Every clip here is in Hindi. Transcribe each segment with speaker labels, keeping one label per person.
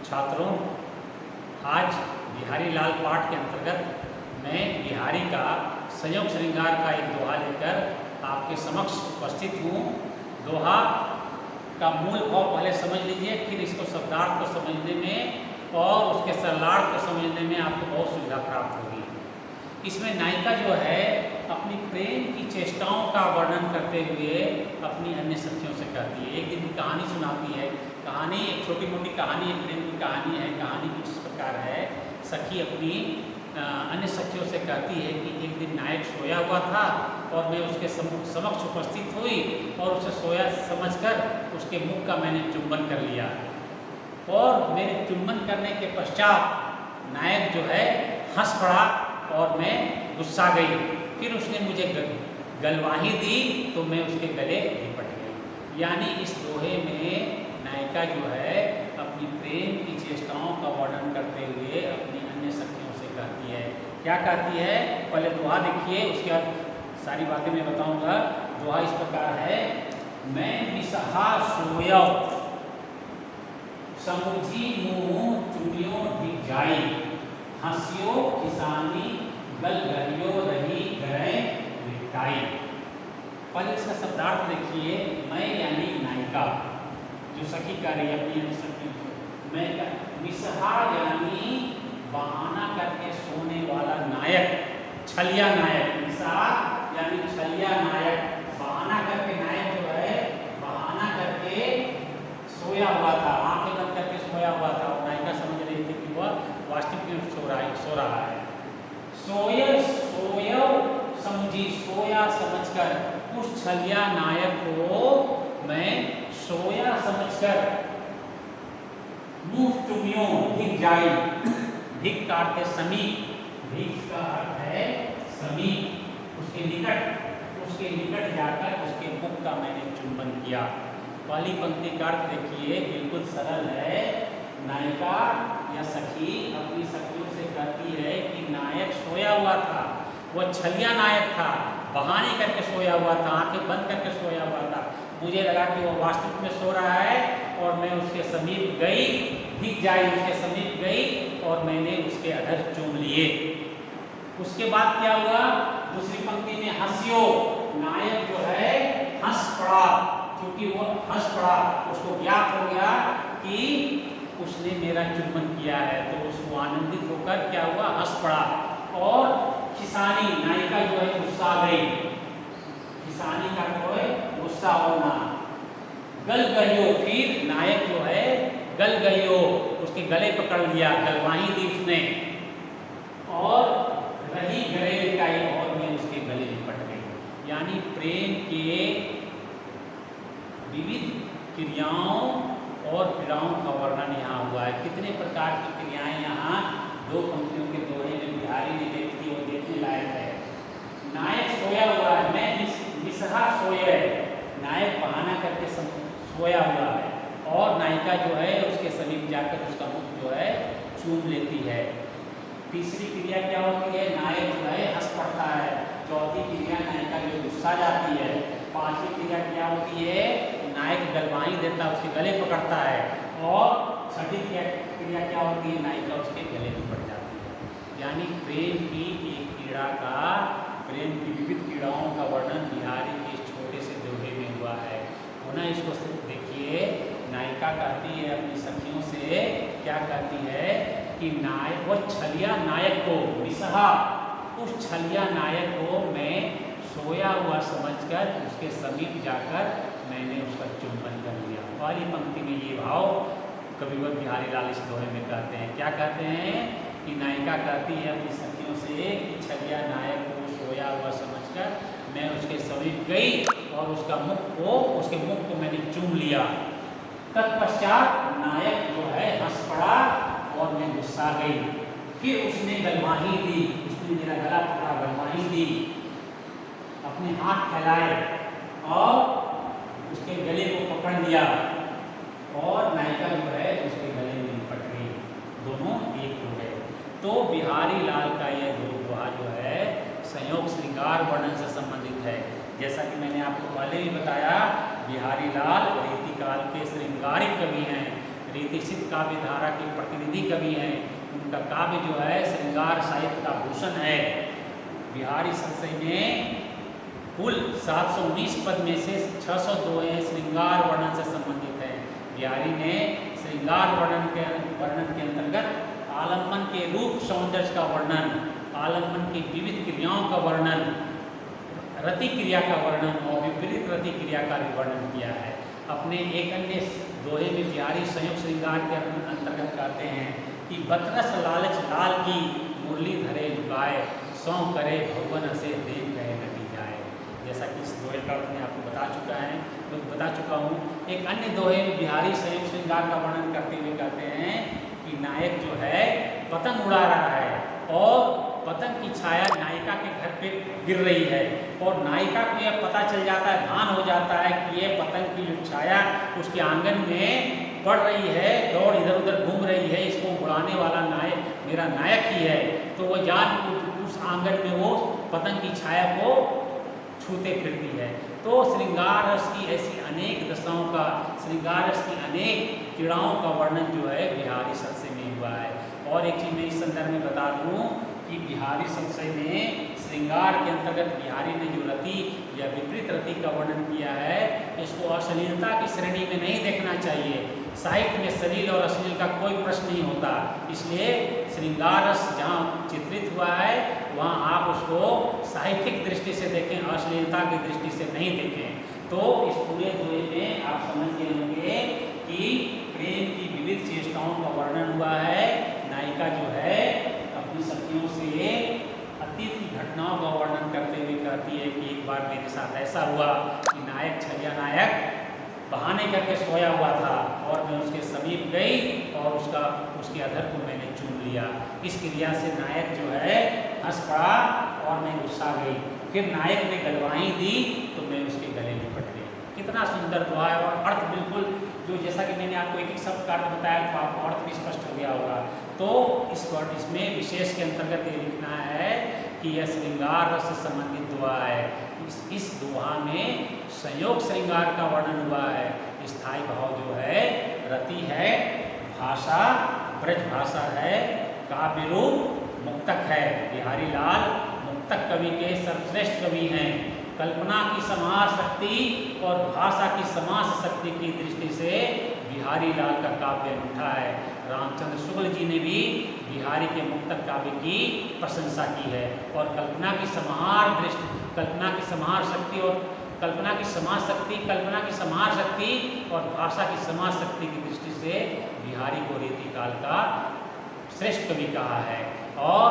Speaker 1: छात्रों, आज बिहारी लाल पाठ के अंतर्गत मैं बिहारी का संयोग श्रृंगार का एक दोहा लेकर आपके समक्ष उपस्थित हूँ। दोहा का मूल भाव पहले समझ लीजिए, फिर इसको शब्दार्थ को समझने में और उसके सरलार्थ को समझने में आपको बहुत सुविधा प्राप्त होगी। इसमें नायिका जो है अपनी प्रेम की चेष्टाओं का वर्णन करते हुए अपनी अन्य सखियों से कहती है। एक दिन की कहानी सुनाती है। कहानी एक छोटी मोटी कहानी, एक प्रेम की कहानी है। कहानी कुछ इस प्रकार है। सखी अपनी अन्य सखियों से कहती है कि एक दिन नायक सोया हुआ था और मैं उसके समक्ष उपस्थित हुई और उसे सोया समझकर उसके मुख का मैंने चुंबन कर लिया और मेरे चुंबन करने के पश्चात नायक जो है हंस पड़ा और मैं गुस्सा गई। फिर उसने मुझे गलवाही दी तो मैं उसके गले लिपट गई। यानी इस दोहे में नायिका जो है अपनी प्रेम की चेष्टाओं का वर्णन करते हुए अपनी अन्य सखियों से कहती है। क्या कहती है? पहले दोहा देखिए, उसके बाद सारी बातें मैं बताऊंगा। दोहा इस प्रकार है। मैं बिसहा सोया समुझी मुँह चुड़ियों ढिक जाई, हंसियो किसानी गल गरियो रही गरे विटाई। पहले इसका शब्दार्थ देखिए। मैं यानी नायिका जो सखी कर रही है अपनी सखी, मैं बिसहा यानी बहाना करके सोने वाला नायक, छलिया नायक। बिसहा यानी छलिया नायक, बहाना करके नायक जो है बहाना करके सोया हुआ था, आंखें बंद करके सोया हुआ था और नायिका समझ रही थी कि वह वास्तविक में सो रहा है। सोया समझी, सोया समझकर उस छलिया नायक को मैं सोया समझकर मुँह चुमियों ढिक जाई। ढिक का अर्थ है समीप, ढिक का अर्थ है समीप, उसके निकट जाकर उसके मुख का मैंने चुंबन किया। पहली पंक्ति का अर्थ देखिए, बिल्कुल सरल है। नायिका या सखी अपनी सखियों से कहती है कि नायक सोया हुआ था, वह छलिया नायक था, बहाने करके सोया हुआ था, आंखें बंद करके सोया हुआ था। मुझे लगा कि वह वास्तविक में सो रहा है और मैं उसके समीप गई, दिख जाए उसके समीप गई और मैंने उसके अधर चूम लिए। उसके बाद क्या हुआ? दूसरी पंक्ति में हंसियो, नायक जो है हंस पड़ा। क्योंकि वो हंस पड़ा, उसको ज्ञात हो गया कि उसने मेरा चुंबन किया है, तो उसको आनंदित होकर क्या हुआ? हंस पड़ा। और खिसानी, नायिका जो है गुस्सा गई। खिसानी का जो है गुस्सा होना। गल गयो, फिर नायक जो है गल गयो, उसके गले पकड़ लिया, गलवाही दी उसने और रही गले लिटाई और मैं उसके गले लिपट गई। यानी प्रेम के विविध क्रियाओं और क्रियाओं का वर्णन यहाँ हुआ है। कितने प्रकार की क्रियाएं यहाँ दो पंक्तियों के दोहे में बिहारी ने देखी, वो देखने लायक है। नायक सोया हुआ है, मैं बिसहा सोया है, नायक बहाना करके सोया हुआ है और नायिका जो है उसके समीप जाकर उसका मुख जो है चूम लेती है। तीसरी क्रिया क्या होती है? नायक जो है हंस पड़ता है। चौथी क्रिया नायिका जो गुस्सा जाती है। पांचवी क्रिया क्या होती है? नायक गलवाही देता है, उसके गले पकड़ता है। और छठी क्रिया क्या होती है? नायिका उसके गले में पड़ जाती है। यानी प्रेम की एक क्रीड़ा का, प्रेम की विविध क्रीड़ाओं का वर्णन बिहारी के इस छोटे से दोहे में हुआ है। पुनः इसको देखिए। नायिका कहती है अपनी सखियों से, क्या कहती है कि नायक, वह छलिया नायक को, बिसहा, उस छलिया नायक को मैं सोया हुआ समझकर उसके समीप जाकर मैंने उसका चुंबन कर लिया। पहली पंक्ति में ये भाव कविवर बिहारी लाल इस दोहे में कहते हैं। क्या कहते हैं कि नायिका कहती है अपनी सखियों से कि छलिया नायक को सोया हुआ समझकर मैं उसके समीप गई और उसके मुख को मैंने चूम लिया। तत्पश्चात नायक जो है हंस पड़ा और मैं गुस्सा गई। फिर उसने गलवाही दी, उसने मेरा गला पकड़ा, गलवाही दी, अपने हाथ फैलाए और उसके गले को पकड़ लिया और नायिका जो है उसके गले में लिपट गई। दोनों एक हो गए। तो बिहारी लाल का यह दोहा जो है संयोग श्रृंगार वर्णन से संबंधित है। जैसा कि मैंने आपको पहले भी बताया, बिहारी लाल रीतिकाल के श्रृंगारिक कवि हैं। रीतिसिद्ध काव्य धारा के प्रतिनिधि कवि हैं। उनका काव्य जो है श्रृंगार साहित्य का भूषण है। बिहारी संशय में कुल 719 पद में से 602 श्रृंगार वर्णन से संबंधित है। बिहारी ने श्रृंगार वर्णन के अंतर्गत आलम्बन के रूप सौंदर्य का वर्णन, आलम्बन की विविध क्रियाओं का वर्णन, रति क्रिया का वर्णन और विपरीत रति क्रिया का भी वर्णन किया है। अपने एक अन्य दोहे में बिहारी संयुक्त श्रृंगार के अंतर्गत कहते हैं कि बतरस लालच लाल की मुरली धरे लुकाए, सौ करे भगवन से देख कहे नटी जाए। जैसा कि इस दोहे का मैं आपको बता चुका हूँ। एक अन्य दोहे में बिहारी संयुक्त श्रृंगार का वर्णन करते हुए कहते हैं कि नायक जो है पतंग उड़ा रहा है और पतंग की छाया नायिका के घर पे गिर रही है और नायिका को यह पता चल जाता है, भान हो जाता है कि ये पतंग की जो छाया उसके आंगन में पड़ रही है, दौड़ इधर उधर घूम रही है, इसको उड़ाने वाला नायक मेरा नायक ही है। तो वो जान उस आंगन में वो पतंग की छाया को छूते फिरती है। तो श्रृंगार रस की ऐसी अनेक दशाओं का, श्रृंगार रस की अनेक क्रीड़ाओं का वर्णन जो है बिहारी संशय में हुआ है। और एक चीज़ मैं इस संदर्भ में बता दूँ कि बिहारी संशय में श्रृंगार के अंतर्गत बिहारी ने जो रति या विपरीत रति का वर्णन किया है, इसको अश्लीलता की श्रेणी में नहीं देखना चाहिए। साहित्य में श्लील और अश्लील का कोई प्रश्न नहीं होता, इसलिए श्रृंगार रस जहाँ चित्रित हुआ है वहाँ आप उसको साहित्यिक दृष्टि से देखें, अश्लीलता की दृष्टि से नहीं देखें। तो इस पूरे दोहे में आप समझ गए होंगे कि प्रेम की विविध चेष्टाओं का वर्णन हुआ है। नायिका जो है अपनी सखियों से अतीत की घटनाओं का वर्णन करते हुए कहती है कि एक बार मेरे साथ ऐसा हुआ कि नायक छलिया नायक बहाने करके सोया हुआ था और मैं उसके समीप गई और उसके अधर को मैंने चूम लिया। इस क्रिया से नायक जो है हंस पड़ा और मैं गुस्सा गई। फिर नायक ने गलवाही दी तो मैं उसके गले लिपट गई। कितना सुंदर दुआ है और अर्थ बिल्कुल जो जैसा कि मैंने आपको एक एक शब्द काट बताया तो आपको अर्थ भी स्पष्ट हो गया होगा। तो इसमें विशेष के अंतर्गत ये लिखना है कि यह श्रृंगार रस से संबंधित दुआ है। इस दुआ में संयोग श्रृंगार का वर्णन हुआ है। स्थायी भाव जो है रति है, भाषा ब्रज भाषा है, काव्य रूप मुक्तक है। बिहारी लाल मुक्तक कवि के सर्वश्रेष्ठ कवि हैं। कल्पना की समास शक्ति और भाषा की समास शक्ति की दृष्टि से बिहारी लाल का काव्य अनूठा है। रामचंद्र शुक्ल जी ने भी बिहारी के मुक्तक काव्य की प्रशंसा की है और कल्पना की समाहार दृष्टि, कल्पना की समाहार शक्ति और कल्पना की समाज शक्ति, कल्पना की समाज शक्ति और भाषा की समाज शक्ति की दृष्टि से बिहारी को रीतिकाल का श्रेष्ठ कवि कहा है। और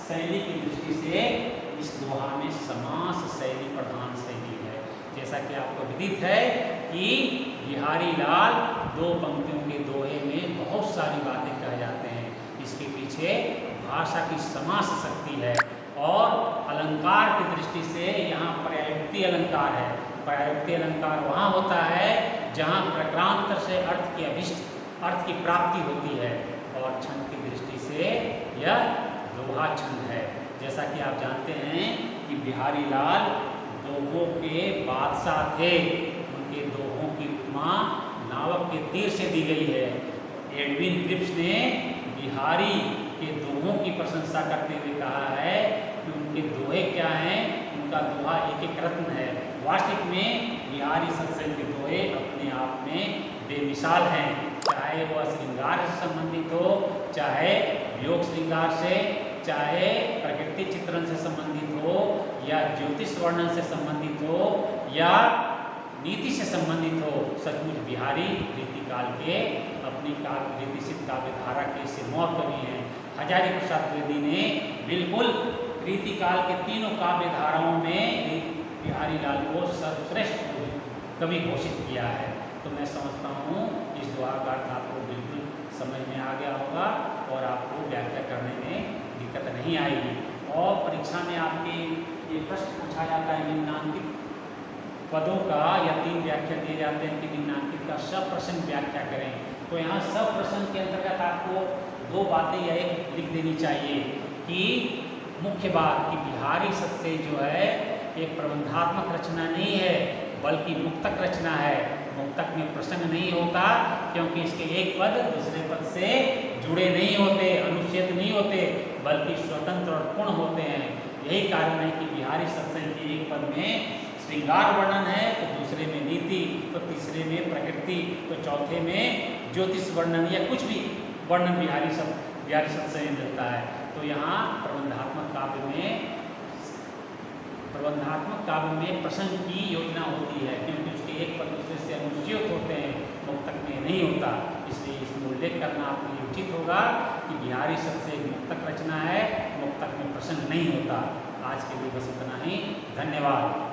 Speaker 1: शैली की दृष्टि से इस दोहा में समास शैली प्रधान शैली है। जैसा कि आपको विदित है कि बिहारी लाल दो पंक्तियों के दोहे में बहुत सारी बातें कह जाते हैं। इसके पीछे भाषा की समास शक्ति है और अलंकार की दृष्टि से यहाँ पर्यायोक्ति अलंकार है। पर्यायोक्ति अलंकार वहाँ होता है जहाँ प्रक्रांत से अर्थ की प्राप्ति होती है और छंद की दृष्टि से यह दोहा छंद है। जैसा कि आप जानते हैं कि बिहारी लाल दोहों के बादशाह थे। उनके दोहों की उपमा नावक के तीर से दी गई है। एडविन क्रिप्स ने बिहारी के दोहों की प्रशंसा करते हुए कहा है कि उनके दोहे क्या हैं, उनका दोहा एक एक रत्न है। वास्तविक में बिहारी संशय के दोहे अपने आप में बेमिसाल हैं। चाहे वह श्रृंगार से संबंधित हो, चाहे योग श्रृंगार से, चाहे प्रकृति चित्रण से संबंधित हो, या ज्योतिष वर्णन से संबंधित हो, या नीति से संबंधित हो, सचमुच बिहारी रीतिकाल के अपनी रीतिसिद्ध काव्य धारा के सिरमौर कवि हैं। हजारी प्रसाद द्विवेदी ने बिल्कुल रीतिकाल के तीनों काव्य धाराओं में बिहारी लाल को सर्वश्रेष्ठ कवि घोषित किया है। तो मैं समझता हूँ इस दोहा का अर्थ आपको बिल्कुल समझ में आ गया होगा और आपको व्याख्या करने में दिक्कत नहीं आएगी। और परीक्षा में आपके ये प्रश्न पूछा जाता है निम्नांकित पदों का, या 3 व्याख्या दिए जाते हैं कि निम्नांकित का सप्रश्न व्याख्या करें। तो यहाँ सप्रश्न के अंतर्गत आपको 2 बातें या एक लिख देनी चाहिए कि मुख्य बात कि बिहारी संशय जो है एक प्रबंधात्मक रचना नहीं है बल्कि मुक्तक रचना है। मुक्तक में प्रसंग नहीं होता, क्योंकि इसके एक पद दूसरे पद से जुड़े नहीं होते, अनुच्छेद नहीं होते, बल्कि स्वतंत्र और पूर्ण होते हैं। यही कारण है कि बिहारी सत्संग के एक पद में श्रृंगार वर्णन है, तो दूसरे में नीति, तो तीसरे में प्रकृति, तो चौथे में ज्योतिष वर्णन या कुछ भी वर्णन बिहारी सत्संग में मिलता है। तो यहाँ प्रबंधात्मक काव्य में प्रसंग की योजना होती है, क्योंकि उसके एक पद दूसरे से अनुच्छेद होते हैं, मुक्तक में नहीं होता। इसलिए इसमें उल्लेख करना आपके लिए उचित होगा कि बिहारी सत्संग एक मुक्तक रचना है, मुक्तक में प्रसंग नहीं होता। आज के लिए बस इतना ही, धन्यवाद।